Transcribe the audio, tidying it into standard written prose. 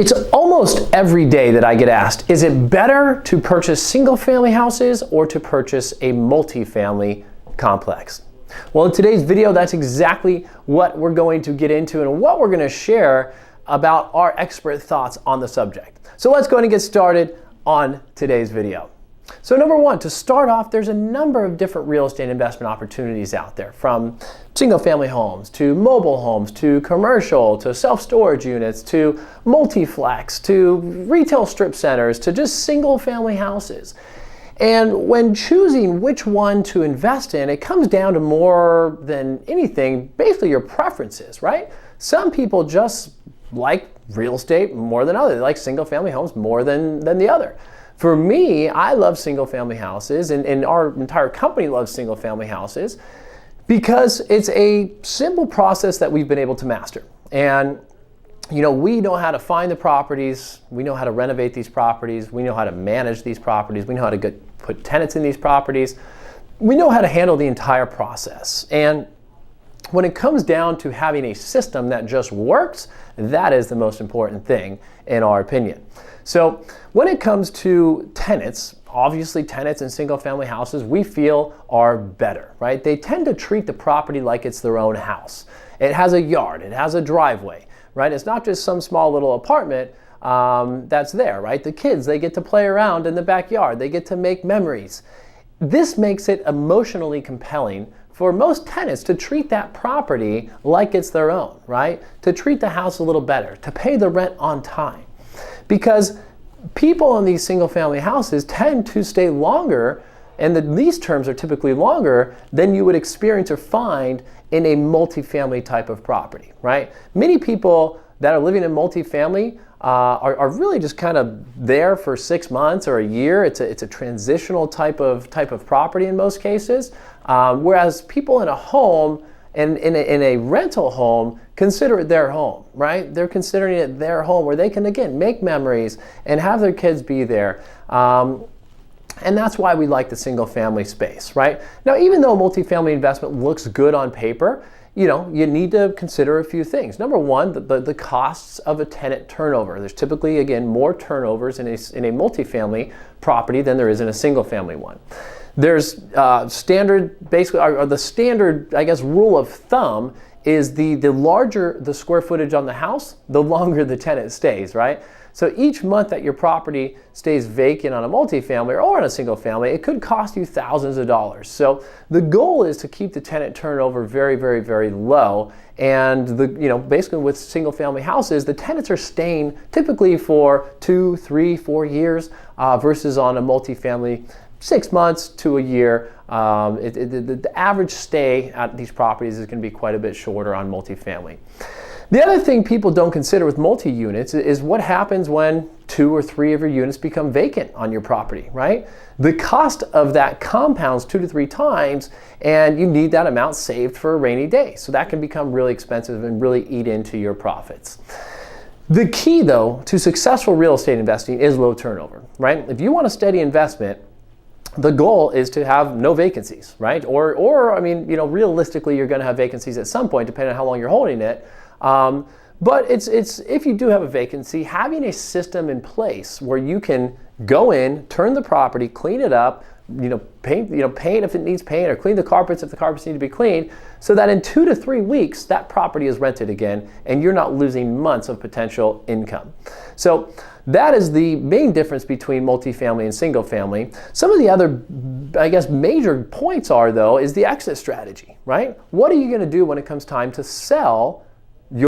It's almost every day that I get asked, is it better to purchase single-family houses or to purchase a multifamily complex? Well, in today's video, that's exactly what we're going to get into and what we're going to share about our expert thoughts on the subject. So let's go ahead and get started on today's video. So number one, to start off, there's a number of different real estate investment opportunities out there, from single-family homes to mobile homes to commercial to self-storage units to multiflex to retail strip centers to just single-family houses. And when choosing which one to invest in, it comes down to more than anything, basically your preferences, right? Some people just like real estate more than others. They like single-family homes more than the other. For me, I love single-family houses, and our entire company loves single-family houses because it's a simple process that we've been able to master. And we know how to find the properties, we know how to renovate these properties, we know how to manage these properties, we know how to put tenants in these properties, we know how to handle the entire process. And when it comes down to having a system that just works, that is the most important thing in our opinion. So when it comes to tenants, obviously tenants in single-family houses we feel are better, right? They tend to treat the property like it's their own house. It has a yard, it has a driveway, right? It's not just some small little apartment that's there, right? The kids, they get to play around in the backyard, they get to make memories. This makes it emotionally compelling for most tenants to treat that property like it's their own, right? To treat the house a little better, to pay the rent on time. Because people in these single-family houses tend to stay longer, and the lease terms are typically longer than you would experience or find in a multifamily type of property, right? Many people that are living in multifamily are really just kind of there for 6 months or a year. It's a transitional type of property in most cases, whereas people in a home and in a rental home consider it their home, right? They're considering it their home where they can, again, make memories and have their kids be there. And that's why we like the single family space, right? Now, even though multifamily investment looks good on paper, you need to consider a few things. Number one, the costs of a tenant turnover. There's typically, again, more turnovers in a multifamily property than there is in a single family one. There's standard, basically, or the standard, I guess, rule of thumb is the larger the square footage on the house, the longer the tenant stays, right? So each month that your property stays vacant on a multifamily or on a single family, it could cost you thousands of dollars. So the goal is to keep the tenant turnover very, very, very low. And basically with single family houses, the tenants are staying typically for 2, 3, 4 years versus on a multifamily 6 months to a year. The average stay at these properties is going to be quite a bit shorter on multifamily. The other thing people don't consider with multi-units is what happens when 2 or 3 of your units become vacant on your property, right? The cost of that compounds 2 to 3 times, and you need that amount saved for a rainy day. So that can become really expensive and really eat into your profits. The key, though, to successful real estate investing is low turnover, right? If you want a steady investment, the goal is to have no vacancies, right? Or realistically, you're going to have vacancies at some point, depending on how long you're holding it. But it's if you do have a vacancy, having a system in place where you can go in, turn the property, clean it up, paint if it needs paint, or clean the carpets if the carpets need to be cleaned, so that in 2 to 3 weeks that property is rented again, and you're not losing months of potential income. So that is the main difference between multifamily and single family. Some of the other, I guess, major points is the exit strategy, right? What are you going to do when it comes time to sell